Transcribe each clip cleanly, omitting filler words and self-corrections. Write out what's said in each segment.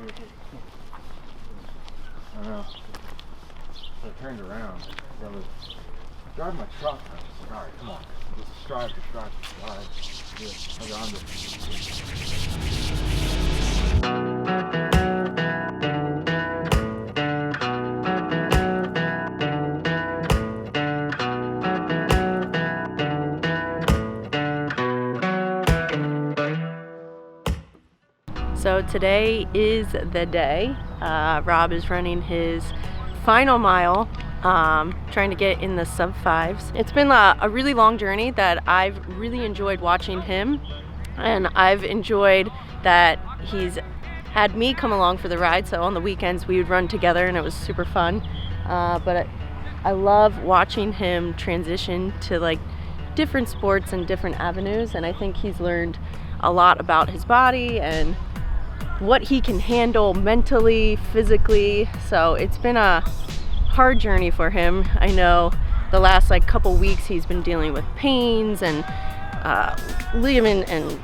I know. So I turned around. I was driving my truck. And I was just like, all right, come on. Just strive. Yeah, around it. So today is the day. Rob is running his final mile, trying to get in the sub 5s. It's been a really long journey that I've really enjoyed watching him, and I've enjoyed that he's had me come along for the ride. So on the weekends we would run together and it was super fun. But I love watching him transition to like different sports and different avenues, and I think he's learned a lot about his body and what he can handle mentally, physically. So it's been a hard journey for him. I know the last like couple weeks he's been dealing with pains and ligament and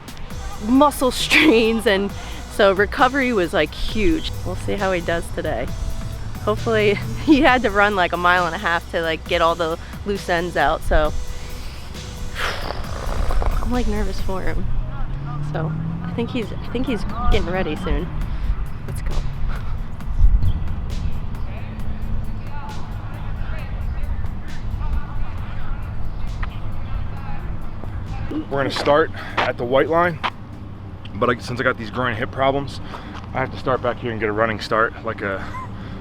muscle strains, and so recovery was like huge. We'll see how he does today. Hopefully, he had to run like 1.5 miles to like get all the loose ends out, so I'm like nervous for him. So I think he's getting ready soon. Let's go. We're gonna start at the white line, but since I got these groin and hip problems, I have to start back here and get a running start like a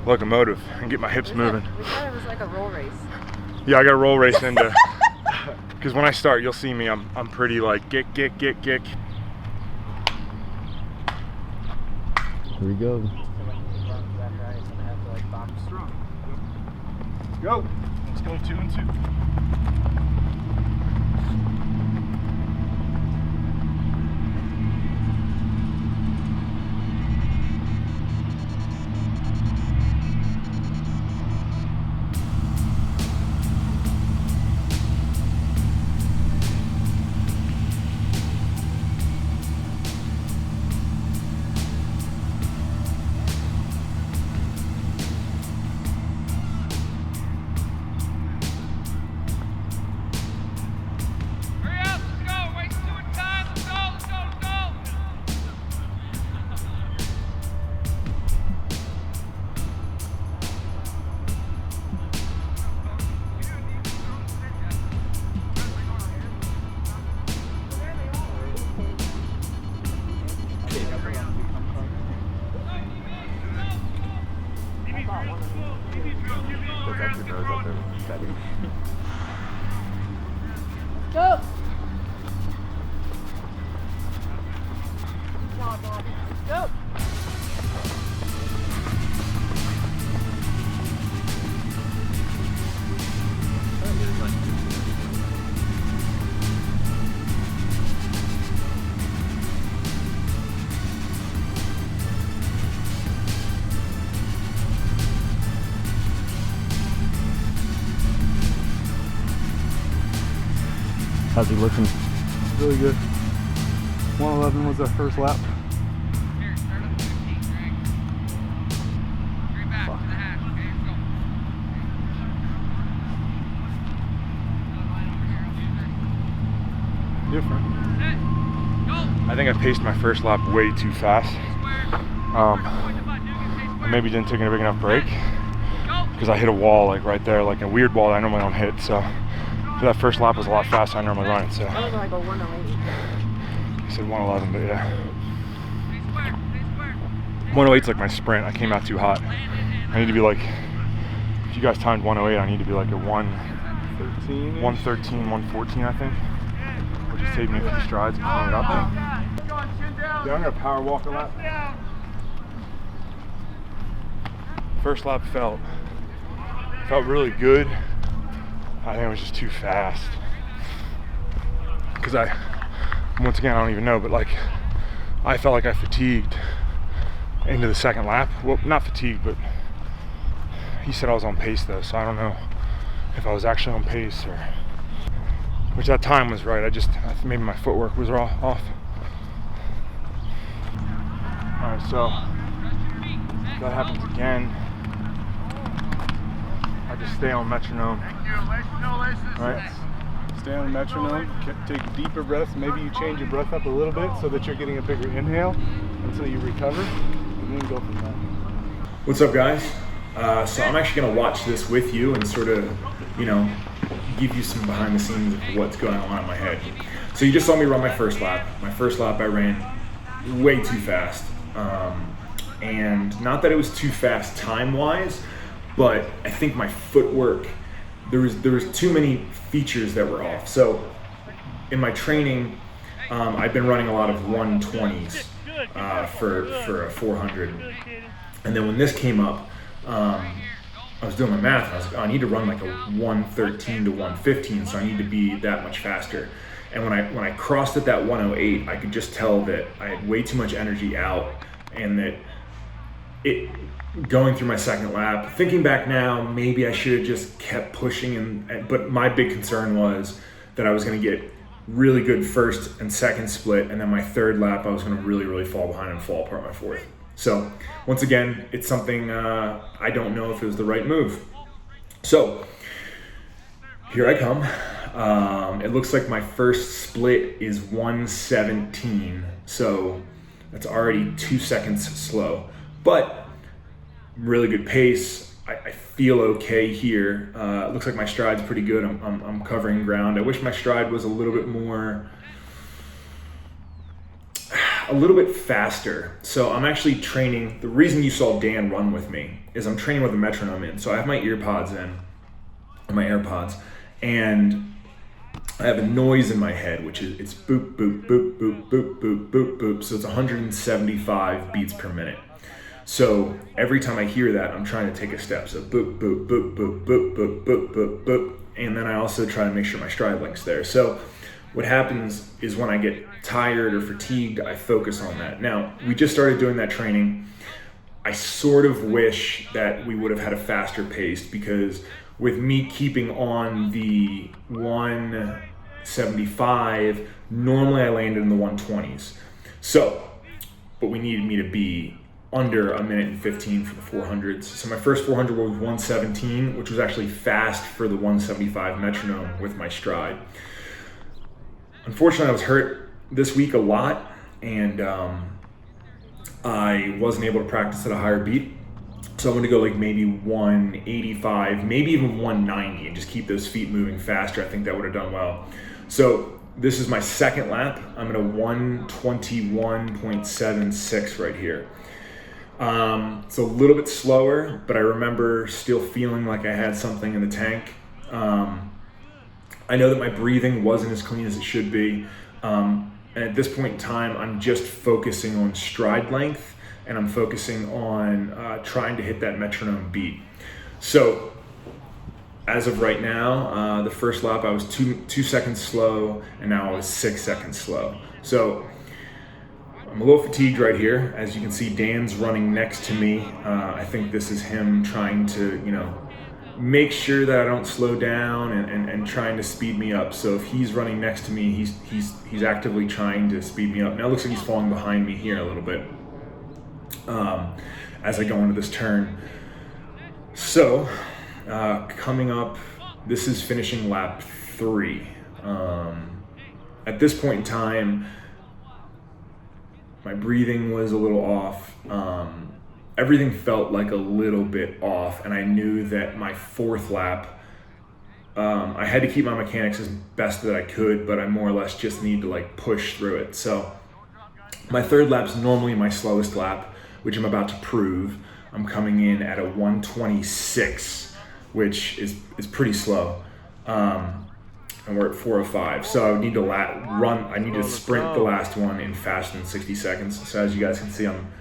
locomotive and get my hips moving. We thought it was like a roll race. Yeah, I got a roll race into, because when I start, you'll see me, I'm pretty like gick. Here we go. Go. Let's go 2 and 2. Go! Go! How's he looking? Really good. 111 was our first lap. Different. I think I paced my first lap way too fast. I maybe didn't take a big enough break because I hit a wall like right there, like a weird wall that I normally don't hit. So that first lap was a lot faster than I normally run it. So That was like a 108. I said 111, but yeah. 108's like my sprint. I came out too hot. I need to be like, if you guys timed 108, I need to be like a 113, 114, I think. Which is taking me a few strides and pulling it up there. Yeah, I'm gonna power walk a lap. First lap felt really good. I think it was just too fast. Because once again, I don't even know, but like, I felt like I fatigued into the second lap. Well, not fatigued, but he said I was on pace though, so I don't know if I was actually on pace or, which that time was right. Maybe my footwork was off. All right, so if that happens again, I just stay on metronome. Right? Stay on metronome, take deeper breaths. Maybe you change your breath up a little bit so that you're getting a bigger inhale until you recover, and then go from there. What's up, guys? So I'm actually going to watch this with you and sort of, give you some behind the scenes of what's going on in my head. So you just saw me run my first lap. My first lap I ran way too fast. And not that it was too fast time-wise, but I think my footwork, there was too many features that were off. So in my training, I've been running a lot of 120s for a 400. And then when this came up, I was doing my math, and I was like, oh, I need to run like a 113 to 115, so I need to be that much faster. And when I crossed at that 108, I could just tell that I had way too much energy out, and that it going through my second lap, thinking back now, maybe I should have just kept pushing, but my big concern was that I was going to get really good first and second split, and then my third lap I was going to really fall behind and fall apart my fourth. So once again, it's something I don't know if it was the right move. So here I come. It looks like my first split is 117, so that's already 2 seconds slow, but really good pace. I feel okay here. It looks like my stride's pretty good. I'm covering ground. I wish my stride was a little bit faster. So I'm actually training. The reason you saw Dan run with me is I'm training with a metronome in. So I have my earpods in, or my AirPods, and I have a noise in my head, which is it's boop, boop, boop, boop, boop, boop, boop, boop. So it's 175 beats per minute. So every time I hear that, I'm trying to take a step. So boop, boop, boop, boop, boop, boop, boop, boop, boop. And then I also try to make sure my stride link's there. So what happens is when I get tired or fatigued, I focus on that. Now, we just started doing that training. I sort of wish that we would have had a faster pace, because with me keeping on the 175, normally I landed in the 120s. So, but we needed me to be under a minute and 15 for the 400s. So my first 400 was 117, which was actually fast for the 175 metronome with my stride. Unfortunately, I was hurt this week a lot, and I wasn't able to practice at a higher beat. So I'm going to go like maybe 185, maybe even 190, and just keep those feet moving faster. I think that would have done well. So this is my second lap. I'm at a 121.76 right here. It's a little bit slower, but I remember still feeling like I had something in the tank. I know that my breathing wasn't as clean as it should be. And at this point in time, I'm just focusing on stride length, and I'm focusing on trying to hit that metronome beat. So as of right now, the first lap I was 2 seconds slow, and now I was 6 seconds slow. So I'm a little fatigued right here. As you can see, Dan's running next to me. I think this is him trying to, make sure that I don't slow down and trying to speed me up. So if he's running next to me, he's actively trying to speed me up. Now it looks like he's falling behind me here a little bit as I go into this turn. So coming up, this is finishing lap 3. At this point in time, my breathing was a little off. Everything felt like a little bit off, and I knew that my fourth lap, I had to keep my mechanics as best that I could, but I more or less just need to push through it. So my third lap's normally my slowest lap, which I'm about to prove. I'm coming in at a 126, which is pretty slow. And we're at 4:05, so I need to I need to sprint the last one in faster than 60 seconds. So as you guys can see, I'm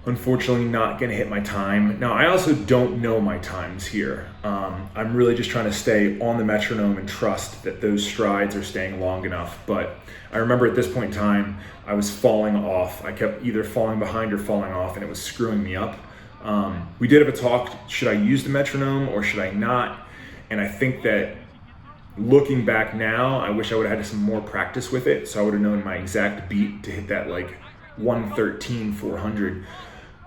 unfortunately not going to hit my time. Now, I also don't know my times here. I'm really just trying to stay on the metronome and trust that those strides are staying long enough. But I remember at this point in time, I was falling off. I kept either falling behind or falling off, and it was screwing me up. We did have a talk, should I use the metronome or should I not? And I think that looking back now, I wish I would have had some more practice with it, so I would have known my exact beat to hit that 113 400.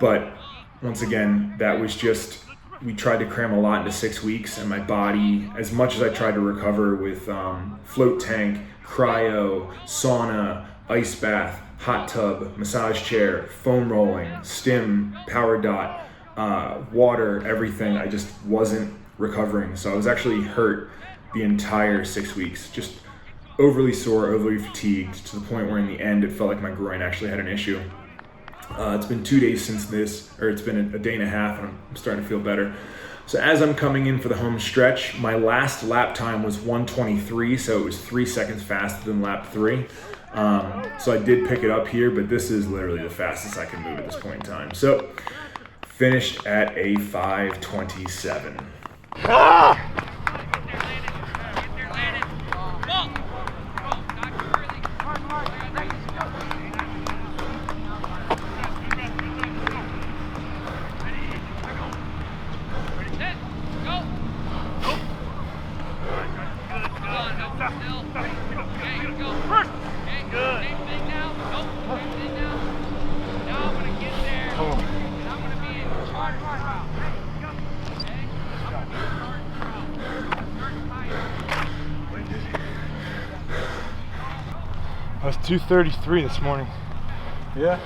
But once again, that was just, we tried to cram a lot into 6 weeks, and my body, as much as I tried to recover with float tank, cryo, sauna, ice bath, hot tub, massage chair, foam rolling, stim, power dot, water, everything, I just wasn't recovering. So I was actually hurt the entire 6 weeks, just overly sore, overly fatigued, to the point where in the end it felt like my groin actually had an issue. It's been 2 days since this, or it's been a day and a half, and I'm starting to feel better. So as I'm coming in for the home stretch, my last lap time was 1:23, so it was 3 seconds faster than lap 3. So I did pick it up here, but this is literally the fastest I can move at this point in time. So finished at a 5:27. I was 233 this morning. Yeah?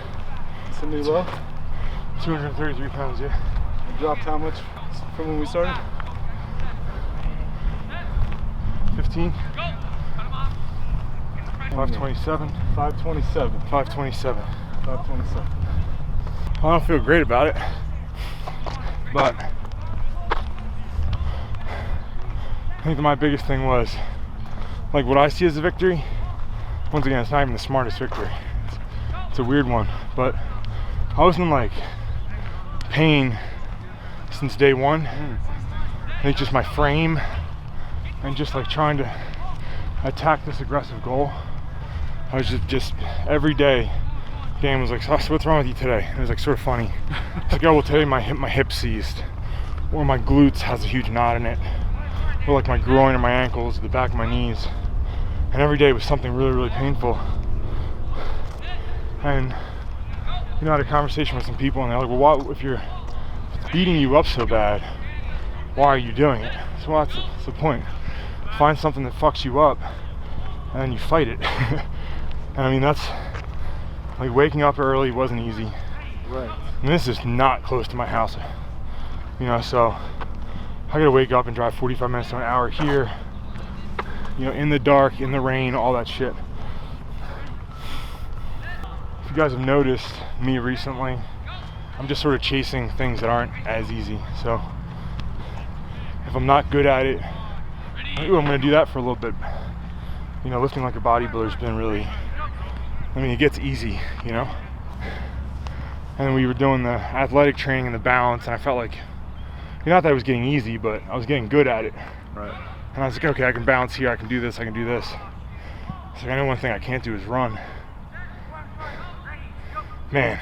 It's a new low? 233 pounds, yeah. You dropped how much from when we started? 15. 527. 527. 527. 527. I don't feel great about it, but I think that my biggest thing was, like, what I see as a victory. Once again, it's not even the smartest victory. It's a weird one, but I was in like pain since day one. I think just my frame and just like trying to attack this aggressive goal. I was just every day. Dan was like, "So what's wrong with you today?" And it was like sort of funny. It's like, "Oh, well, today my hip seized, or my glutes has a huge knot in it, or like my groin or my ankles, the back of my knees." And every day was something really, really painful. And I had a conversation with some people, and they're like, "Well, if you're beating you up so bad, why are you doing it?" So well, that's the point. Find something that fucks you up, and then you fight it. And I mean, that's like waking up early wasn't easy. Right. And this is not close to my house, so I gotta wake up and drive 45 minutes to an hour here, in the dark, in the rain, all that shit. If you guys have noticed me recently, I'm just sort of chasing things that aren't as easy. So if I'm not good at it, I'm gonna do that for a little bit. Lifting like a bodybuilder's been really, it gets easy, And then we were doing the athletic training and the balance, and I felt like, not that it was getting easy, but I was getting good at it. Right. And I was like, okay, I can balance here, I can do this, I can do this. It's like, I know one thing I can't do is run. Man,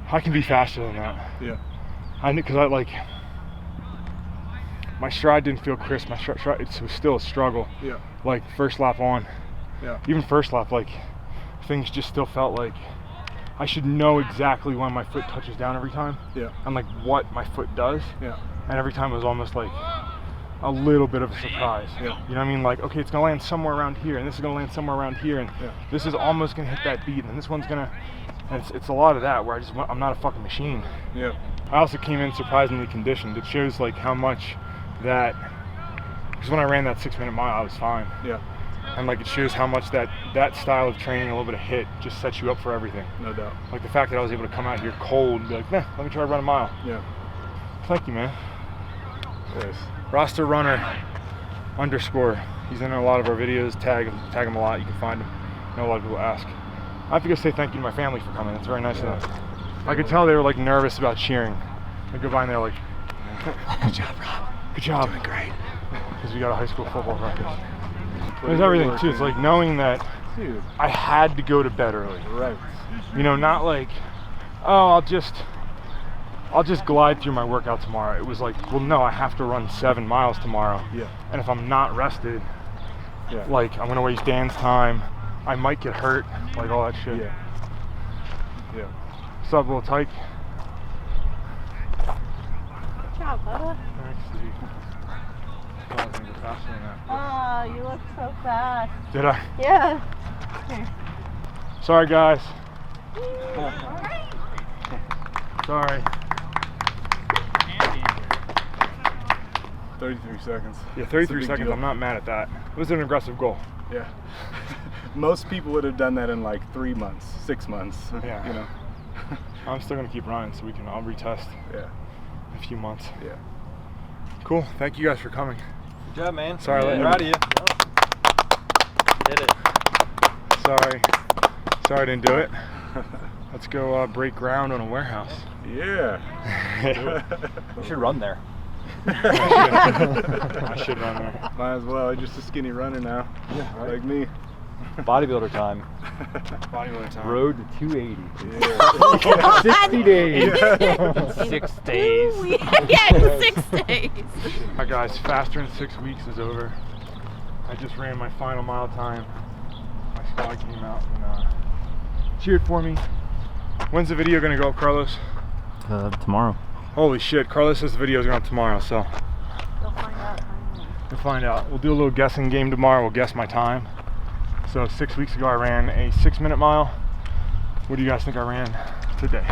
I can be faster than that. Yeah. Because my stride didn't feel crisp, my stride, it was still a struggle. Yeah. Like first lap on. Yeah. Even first lap, like things just still felt like I should know exactly when my foot touches down every time. Yeah. And like what my foot does. Yeah. And every time it was almost like a little bit of a surprise. Yeah. You know what I mean? Like, okay, it's gonna land somewhere around here, and this is gonna land somewhere around here, and Yeah. this is almost gonna hit that beat, and this one's gonna, and it's a lot of that where I'm not a fucking machine. Yeah. I also came in surprisingly conditioned. It shows like how much that, because when I ran that 6 minute mile, I was fine. Yeah. And like it shows how much that style of training, a little bit of HIIT, just sets you up for everything. No doubt. Like the fact that I was able to come out here cold and be like, let me try to run a mile. Yeah. Thank you, man. Yes. Roster Runner _ he's in a lot of our videos. Tag him a lot. You can find him. I know a lot of people ask. I have to go say thank you to my family for coming. It's very nice of them. I could tell they were like nervous about cheering. I go by and they're like, "Good job, Rob. Good job. Doing great." Because we got a high school football practice. There's everything too. It's like knowing that Dude. I had to go to bed early. Right. Not like, oh, I'll just glide through my workout tomorrow. It was like, well, no, I have to run 7 miles tomorrow. Yeah. And if I'm not rested, Yeah. like I'm gonna waste Dan's time. I might get hurt, like all that shit. Yeah. Yeah. What's up, little tyke? job, Bubba. Thanks, Steve. I was gonna go faster than that. Oh, you look so fast. Did I? Yeah. Sorry, guys. Sorry. 33 seconds. Yeah, It's a 33 big seconds. deal. I'm not mad at that. It was an aggressive goal. Yeah. Most people would have done that in like 3 months, 6 months. Yeah. You know. I'm still gonna keep running, so I'll retest Yeah. in a few months. Yeah. Cool. Thank you guys for coming. Good job, man. Sorry, I let you- Proud of you. Did it. Sorry I didn't do it. Let's go break ground on a warehouse. Yeah. You should run there. I should run there. Might as well. I'm just a skinny runner now. Yeah, right. Like me. Bodybuilder time. Bodybuilding time. Road to 280. Yeah. 60 days. 6 days. Yeah, in 6 days. Alright guys, faster in 6 weeks is over. I just ran my final mile time. My squad came out and cheered for me. When's the video gonna go up, Carlos? Tomorrow. Holy shit, Carlos says the video's going up tomorrow, so You'll find out. we'll find out. We'll do a little guessing game tomorrow. We'll guess my time. So 6 weeks ago I ran a 6-minute mile. What do you guys think I ran today?